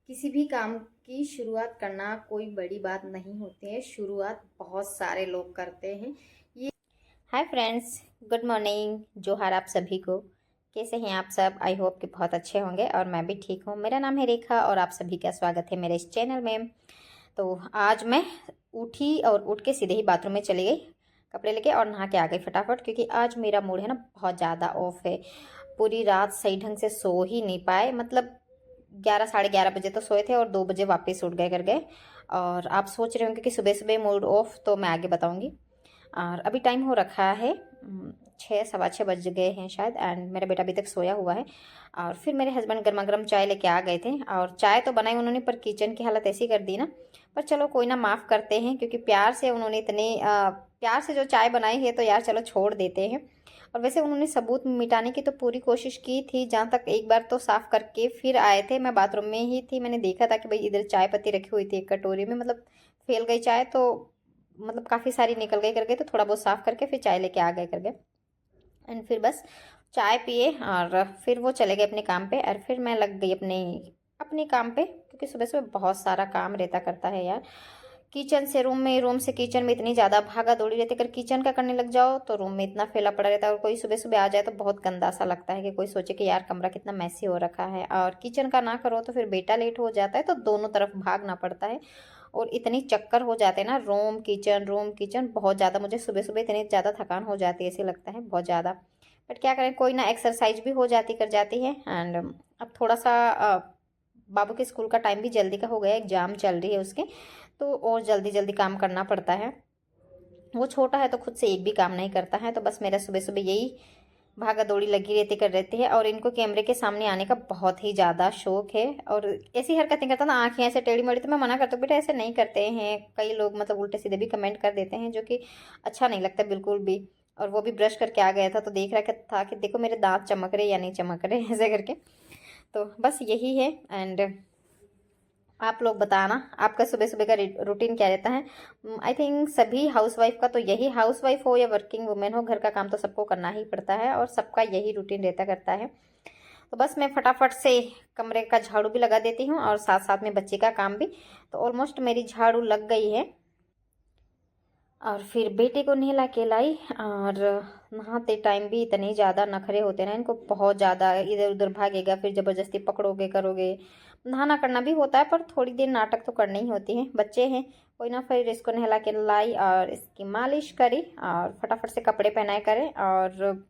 किसी भी काम की शुरुआत करना कोई बड़ी बात नहीं होती है। शुरुआत बहुत सारे लोग करते हैं। ये हाय फ्रेंड्स, गुड मॉर्निंग, जोहार आप सभी को। कैसे हैं आप सब? आई होप कि बहुत अच्छे होंगे और मैं भी ठीक हूँ। मेरा नाम है रेखा और आप सभी का स्वागत है मेरे इस चैनल में। तो आज मैं उठी और उठ के सीधे ही बाथरूम में चली गई, कपड़े लेके और नहा के आ गई फटाफट, क्योंकि आज मेरा मूड है ना बहुत ज़्यादा ऑफ है। पूरी रात सही ढंग से सो ही नहीं पाए, मतलब 11 साढ़े 11 बजे तो सोए थे और 2 बजे वापस उठ गए कर गए। और आप सोच रहे होंगे कि सुबह सुबह मूड ऑफ, तो मैं आगे बताऊंगी। और अभी टाइम हो रखा है 6 सवा 6 बज गए हैं शायद, एंड मेरा बेटा अभी तक सोया हुआ है। और फिर मेरे हस्बैंड गर्मा गर्म चाय लेके आ गए थे, और चाय तो बनाई उन्होंने, पर किचन की हालत ऐसी कर दी ना। पर चलो कोई ना, माफ़ करते हैं, क्योंकि प्यार से उन्होंने इतने प्यार से जो चाय बनाई है तो यार चलो छोड़ देते हैं। और वैसे उन्होंने सबूत मिटाने की तो पूरी कोशिश की थी, जहाँ तक एक बार तो साफ़ करके फिर आए थे। मैं बाथरूम में ही थी, मैंने देखा था कि भाई इधर चाय पत्ती रखी हुई थी एक कटोरी में, मतलब फैल गई चाय, तो मतलब काफ़ी सारी निकल गई करके, तो थोड़ा बहुत साफ़ करके फिर चाय लेके आ गए करके। एंड फिर बस चाय पिए और फिर वो चले गए अपने काम पे, और फिर मैं लग गई अपने अपने काम पे, क्योंकि सुबह सुबह बहुत सारा काम रहता करता है यार। किचन से रूम में, रूम से किचन में इतनी ज़्यादा भागा दौड़ी रहती है। अगर किचन का करने लग जाओ तो रूम में इतना फैला पड़ा रहता है, और कोई सुबह सुबह आ जाए तो बहुत गंदा सा लगता है कि कोई सोचे कि यार कमरा कितना मैसी हो रखा है। और किचन का ना करो तो फिर बेटा लेट हो जाता है, तो दोनों तरफ भागना पड़ता है। और इतनी चक्कर हो जाते हैं ना, रूम किचन बहुत ज़्यादा। मुझे सुबह सुबह इतनी ज़्यादा थकान हो जाती है, ऐसे लगता है बहुत ज़्यादा। बट क्या करें, कोई ना, एक्सरसाइज भी हो जाती कर जाती है। एंड अब थोड़ा सा बाबू के स्कूल का टाइम भी जल्दी का हो गया, एग्जाम चल रही है उसके, तो और जल्दी जल्दी काम करना पड़ता है। वो छोटा है तो खुद से एक भी काम नहीं करता है, तो बस मेरा सुबह सुबह यही भागा दौड़ी लगी रहती है। और इनको कैमरे के सामने आने का बहुत ही ज़्यादा शौक है, और ऐसी हरकतें करता ना, आंखें ऐसे टेढ़ी मेढ़ी, तो मैं मना करती हूँ बेटा ऐसे नहीं करते हैं। कई लोग मतलब उल्टे सीधे भी कमेंट कर देते हैं, जो कि अच्छा नहीं लगता बिल्कुल भी। और वो भी ब्रश करके आ गया था, तो देख रहा था कि देखो मेरे दांत चमक रहे या नहीं चमक रहे ऐसे करके। तो बस यही है। एंड आप लोग बताना आपका सुबह सुबह का रूटीन क्या रहता है। आई थिंक सभी हाउसवाइफ का तो यही, हाउसवाइफ हो या वर्किंग वुमेन हो, घर का काम तो सबको करना ही पड़ता है, और सबका यही रूटीन रहता करता है। तो बस मैं फटाफट से कमरे का झाड़ू भी लगा देती हूँ, और साथ साथ में बच्चे का काम भी। तो ऑलमोस्ट मेरी झाड़ू लग गई है। और फिर बेटे को नहला के लाई, और नहाते टाइम भी इतने ज़्यादा नखरे होते हैं ना इनको, बहुत ज़्यादा। इधर उधर भागेगा, फिर ज़बरदस्ती पकड़ोगे करोगे। नहाना करना भी होता है, पर थोड़ी देर नाटक तो करनी ही होती है, बच्चे हैं कोई ना। फिर इसको नहला के लाई और इसकी मालिश करी, और फटाफट से कपड़े पहनाए करें। और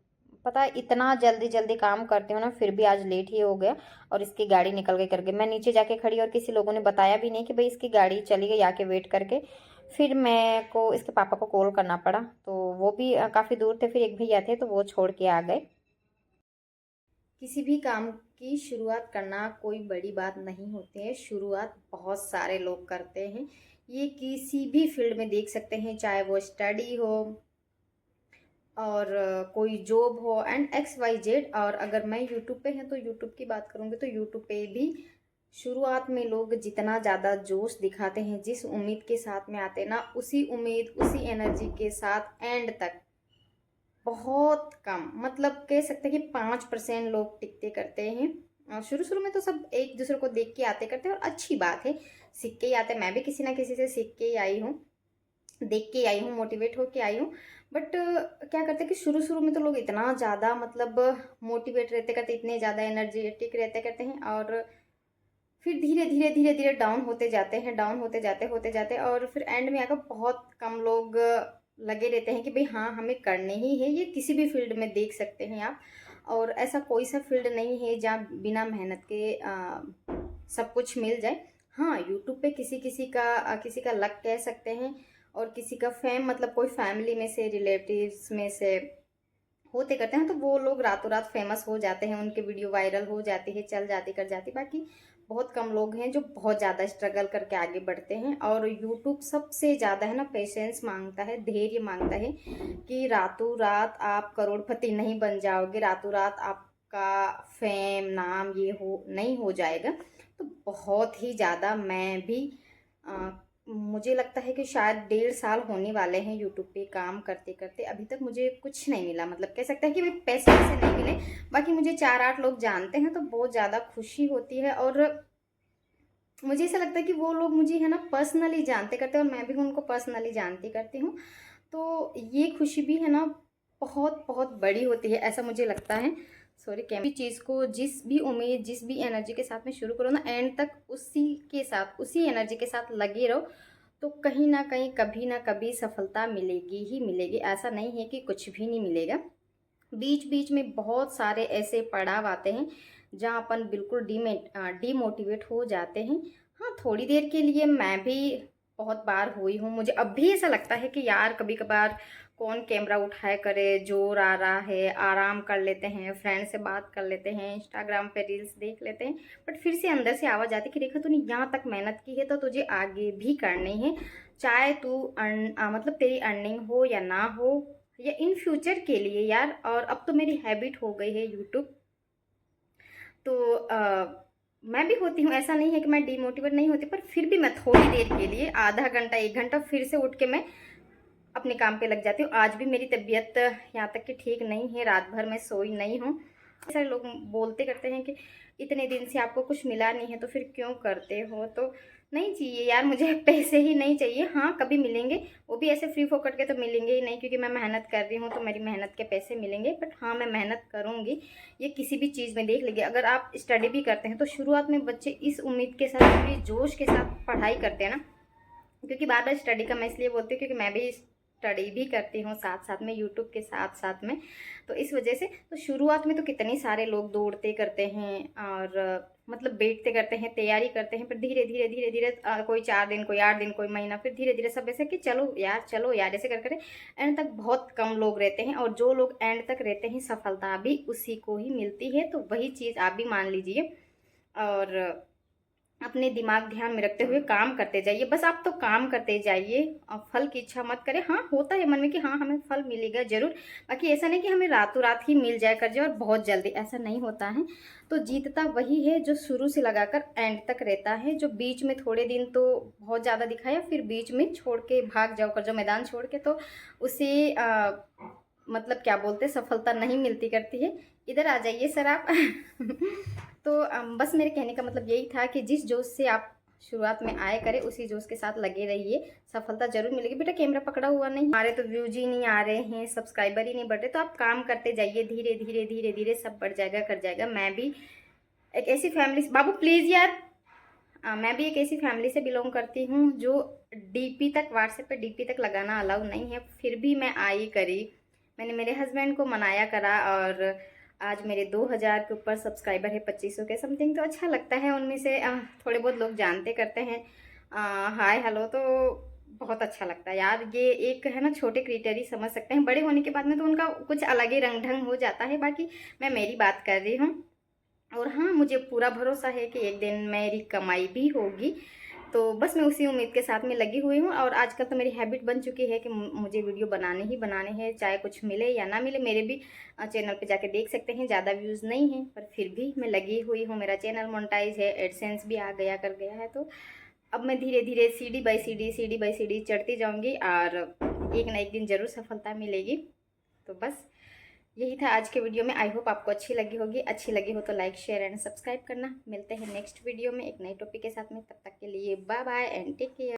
पता है इतना जल्दी जल्दी काम करती हूँ ना, फिर भी आज लेट ही हो गया, और इसकी गाड़ी निकल गई करके। मैं नीचे जाके खड़ी, और किसी लोगों ने बताया भी नहीं कि भाई इसकी गाड़ी चली गई, आके वेट करके। फिर मैं को इसके पापा को कॉल करना पड़ा, तो वो भी काफ़ी दूर थे, फिर एक भैया थे तो वो छोड़ के आ गए। किसी भी काम की शुरुआत करना कोई बड़ी बात नहीं होती है। शुरुआत बहुत सारे लोग करते हैं। ये किसी भी फील्ड में देख सकते हैं, चाहे वो स्टडी हो और कोई जॉब हो, एंड एक्स वाई जेड। और अगर मैं यूट्यूब पे हैं तो यूट्यूब की बात करूँगी, तो यूट्यूब पे भी शुरुआत में लोग जितना ज़्यादा जोश दिखाते हैं, जिस उम्मीद के साथ में आते हैं ना, उसी उम्मीद उसी एनर्जी के साथ एंड तक बहुत कम, मतलब कह सकते हैं कि 5% लोग टिकते करते हैं। और शुरू शुरू में तो सब एक दूसरे को देख के आते करते हैं, और अच्छी बात है, सीख के ही आते। मैं भी किसी ना किसी से सीख के ही आई हूँ, देख के आई हूँ, मोटिवेट होके आई हूँ। बट क्या करते हैं कि शुरू शुरू में तो लोग इतना ज़्यादा मतलब मोटिवेट रहते करते, इतने ज़्यादा एनर्जेटिक रहते करते हैं, और फिर धीरे धीरे धीरे धीरे डाउन होते जाते हैं, डाउन होते जाते, और फिर एंड में आकर बहुत कम लोग लगे रहते हैं कि भाई हाँ हमें करने ही है। ये किसी भी फील्ड में देख सकते हैं आप, और ऐसा कोई सा फील्ड नहीं है जहाँ बिना मेहनत के सब कुछ मिल जाए। हाँ, यूट्यूब पे किसी का लक कह सकते हैं, और किसी का फेम, मतलब कोई फैमिली में से, रिलेटिव्स में से होते करते हैं, तो वो लोग रातों रात फेमस हो जाते हैं, उनके वीडियो वायरल हो जाती है, चल जाती कर जाती। बाकी बहुत कम लोग हैं जो बहुत ज़्यादा स्ट्रगल करके आगे बढ़ते हैं। और यूट्यूब सबसे ज़्यादा है ना पेशेंस मांगता है, धैर्य मांगता है, कि रातों रात आप करोड़पति नहीं बन जाओगे, रातों रात आपका फेम नाम ये हो नहीं हो जाएगा। तो बहुत ही ज़्यादा मैं भी मुझे लगता है कि शायद 1.5 साल होने वाले हैं यूट्यूब पे काम करते करते, अभी तक मुझे कुछ नहीं मिला। मतलब कह सकते हैं कि भाई पैसे वैसे नहीं मिले, बाकी मुझे 4-8 लोग जानते हैं, तो बहुत ज़्यादा खुशी होती है। और मुझे ऐसा लगता है कि वो लोग मुझे है ना पर्सनली जानते करते हैं और मैं भी उनको पर्सनली जानती करती हूँ। तो ये खुशी भी है ना बहुत बहुत बड़ी होती है, ऐसा मुझे लगता है। सॉरी, भी चीज़ को जिस भी उम्मीद जिस भी एनर्जी के साथ में शुरू करो ना, एंड तक उसी के साथ उसी एनर्जी के साथ लगे रहो, तो कहीं ना कहीं कभी ना कभी सफलता मिलेगी ही मिलेगी। ऐसा नहीं है कि कुछ भी नहीं मिलेगा। बीच बीच में बहुत सारे ऐसे पड़ाव आते हैं जहाँ अपन बिल्कुल डीमोटिवेट हो जाते हैं। हाँ, थोड़ी देर के लिए मैं भी बहुत बार हुई हूँ। मुझे अब भी ऐसा लगता है कि यार कभी कभार कौन कैमरा उठाए करे, जोर आ रहा है, आराम कर लेते हैं, फ्रेंड से बात कर लेते हैं, इंस्टाग्राम पे रील्स देख लेते हैं। बट फिर से अंदर से आवाज़ आती है कि रेखा तूने यहाँ तक मेहनत की है तो तुझे आगे भी करनी है, चाहे तू मतलब तेरी अर्निंग हो या ना हो, या इन फ्यूचर के लिए यार। और अब तो मेरी हैबिट हो गई है यूट्यूब, तो मैं भी होती हूँ, ऐसा नहीं है कि मैं डीमोटिवेट नहीं होती, पर फिर भी मैं थोड़ी देर के लिए आधा घंटा 1 घंटा फिर से उठ के मैं अपने काम पे लग जाती हूँ। आज भी मेरी तबीयत यहाँ तक कि ठीक नहीं है, रात भर मैं सोई नहीं हूँ। सारे लोग बोलते करते हैं कि इतने दिन से आपको कुछ मिला नहीं है तो फिर क्यों करते हो, तो नहीं चाहिए यार मुझे पैसे ही नहीं चाहिए। हाँ, कभी मिलेंगे, वो भी ऐसे फ्री फोकट के तो मिलेंगे ही नहीं, क्योंकि मैं मेहनत कर रही हूँ तो मेरी मेहनत के पैसे मिलेंगे। बट हाँ, मैं मेहनत करूँगी। ये किसी भी चीज़ में देख लीजिए, अगर आप स्टडी भी करते हैं तो शुरुआत में बच्चे इस उम्मीद के साथ, पूरी जोश के साथ पढ़ाई करते हैं ना, क्योंकि बार बार स्टडी का मैं इसलिए बोलती हूँ क्योंकि मैं भी स्टडी भी करती हूँ साथ साथ में, यूट्यूब के साथ साथ में। तो इस वजह से तो शुरुआत में तो कितने सारे लोग दौड़ते करते हैं और मतलब बैठते करते हैं, तैयारी करते हैं, पर धीरे धीरे धीरे धीरे कोई 4 दिन, कोई 8 दिन, कोई महीना, फिर धीरे धीरे सब ऐसे कि चलो यार ऐसे कर कर एंड तक बहुत कम लोग रहते हैं। और जो लोग एंड तक रहते हैं सफलता भी उसी को ही मिलती है। तो वही चीज़ आप भी मान लीजिए और अपने दिमाग ध्यान में रखते हुए काम करते जाइए। बस आप तो काम करते जाइए और फल की इच्छा मत करें। हाँ, होता है मन में कि हाँ हमें फल मिलेगा जरूर, बाकी ऐसा नहीं कि हमें रातों रात ही मिल जाए कर जाए और बहुत जल्दी, ऐसा नहीं होता है। तो जीतता वही है जो शुरू से लगाकर एंड तक रहता है। जो बीच में थोड़े दिन तो बहुत ज़्यादा दिखाया, फिर बीच में छोड़ के भाग जाओ कर, जो मैदान छोड़ के, तो उसे मतलब क्या बोलते, सफलता नहीं मिलती करती है। इधर आ जाइए सर आप तो बस मेरे कहने का मतलब यही था कि जिस जोश से आप शुरुआत में आए करें उसी जोश के साथ लगे रहिए, सफलता जरूर मिलेगी। बेटा कैमरा पकड़ा हुआ नहीं, हमारे तो व्यूज ही नहीं आ रहे हैं, सब्सक्राइबर ही नहीं बढ़ रहे, तो आप काम करते जाइए, धीरे धीरे धीरे धीरे सब बढ़ जाएगा, कर जाएगा। मैं भी एक ऐसी फैमिली, बाबू प्लीज़ यार, मैं भी एक ऐसी फैमिली से बिलोंग करती हूँ जो डीपी तक, व्हाट्सएप पे डीपी तक लगाना अलाउ नहीं है, फिर भी मैं आई करी। मैंने मेरे हस्बैंड को मनाया करा और आज मेरे 2000 के ऊपर सब्सक्राइबर है, 2500 के समथिंग। तो अच्छा लगता है, उनमें से थोड़े बहुत लोग जानते करते हैं हाय हेलो, तो बहुत अच्छा लगता है यार। ये एक है ना छोटे क्रिएटर ही समझ सकते हैं, बड़े होने के बाद में तो उनका कुछ अलग ही रंग ढंग हो जाता है। बाकी मैं मेरी बात कर रही हूँ। और हाँ, मुझे पूरा भरोसा है कि एक दिन मेरी कमाई भी होगी। तो बस मैं उसी उम्मीद के साथ में लगी हुई हूँ। और आजकल तो मेरी हैबिट बन चुकी है कि मुझे वीडियो बनाने ही बनाने हैं, चाहे कुछ मिले या ना मिले। मेरे भी चैनल पे जाके देख सकते हैं, ज़्यादा व्यूज़ नहीं हैं पर फिर भी मैं लगी हुई हूँ। मेरा चैनल मोनेटाइज है, एडसेंस भी आ गया कर गया है। तो अब मैं धीरे धीरे सीढ़ी बाई सीढ़ी चढ़ती जाऊँगी और एक ना एक दिन ज़रूर सफलता मिलेगी। तो बस यही था आज के वीडियो में। आई होप आपको अच्छी लगी होगी। अच्छी लगी हो तो लाइक शेयर एंड सब्सक्राइब करना। मिलते हैं नेक्स्ट वीडियो में एक नई टॉपिक के साथ में, तब तक के लिए bye bye and take care.